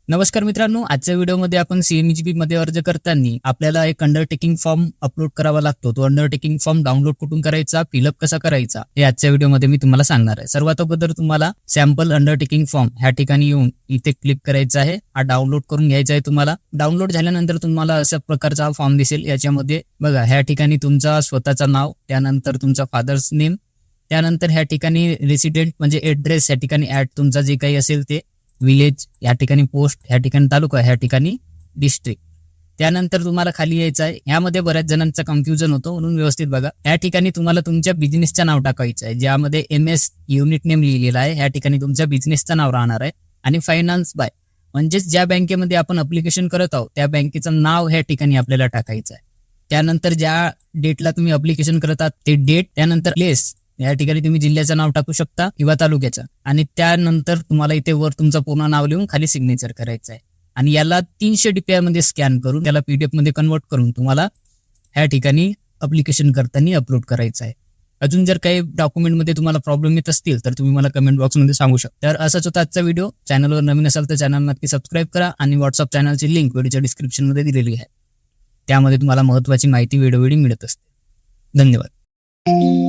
नमस्कार मित्रांनो, आजच्या व्हिडिओमध्ये आपण CMGP मध्ये अर्ज करताना आपल्याला एक अंडरटेकिंग फॉर्म अपलोड करावा लागतो. तो अंडरटेकिंग फॉर्म डाउनलोड कुठून करायचा, फिलअप कसा करायचा हे आजच्या व्हिडिओमध्ये मी तुम्हाला सांगणार आहे. सर्वात अगोदर तुम्हाला सॅम्पल अंडरटेकिंग फॉर्म ह्या ठिकाणी येऊन इथे क्लिक करायचं आहे. हा डाउनलोड करून घ्यायचा आहे तुम्हाला. डाउनलोड झाल्यानंतर तुम्हाला अशा प्रकारचा हा फॉर्म दिसेल. याच्यामध्ये बघा, ह्या ठिकाणी तुमचा स्वतःचा नाव, त्यानंतर तुमचा फादर्स नेम, त्यानंतर ह्या ठिकाणी रेसिडेंट म्हणजे ऍड्रेस, ह्या ठिकाणी ऍट तुमचा जे काही असेल ते, विलेज या ठिकाणी, पोस्ट ह्या ठिकाणी, तालुका ह्या ठिकाणी, डिस्ट्रिक्ट. त्यानंतर तुम्हाला खाली यायचं आहे. यामध्ये बऱ्याच जणांचा कन्फ्युजन होतो, म्हणून व्यवस्थित बघा. या ठिकाणी तुम्हाला तुमच्या बिझनेसचं नाव टाकायचं आहे, ज्यामध्ये MS युनिट नेम लिहिलेला आहे. या ठिकाणी तुमच्या बिझनेसचं नाव राहणार आहे. आणि फायनान्स बाय म्हणजेच ज्या बँकेमध्ये आपण अप्लिकेशन करत आहोत त्या बँकेचं नाव ह्या ठिकाणी आपल्याला टाकायचं आहे. त्यानंतर ज्या डेटला तुम्ही अप्लिकेशन करत आहात ते डेट, त्यानंतर प्लेस, या ठिकाणी तुम्ही जिल्ह्याचं नाव टाकू शकता किंवा तालुक्याचं. आणि त्यानंतर तुम्हाला इथे वर तुमचं पूर्ण नाव लिहून खाली सिग्नेचर करायचं आहे. आणि याला 300 DPI मध्ये स्कॅन करून त्याला PDF मध्ये कन्वर्ट करून तुम्हाला ह्या ठिकाणी अप्लिकेशन करताना अपलोड करायचं आहे. अजून जर काही डॉक्युमेंटमध्ये तुम्हाला प्रॉब्लेम येत असतील तर तुम्ही मला कमेंट बॉक्समध्ये सांगू शकता. तर असाच होता आजचा व्हिडिओ. चॅनलवर नवीन असाल तर चॅनल नक्की सबस्क्राईब करा आणि व्हॉट्सअप चॅनलची लिंक व्हिडिओच्या डिस्क्रिप्शनमध्ये दिलेली आहे. त्यामध्ये तुम्हाला महत्त्वाची माहिती वेळोवेळी मिळत असते. धन्यवाद.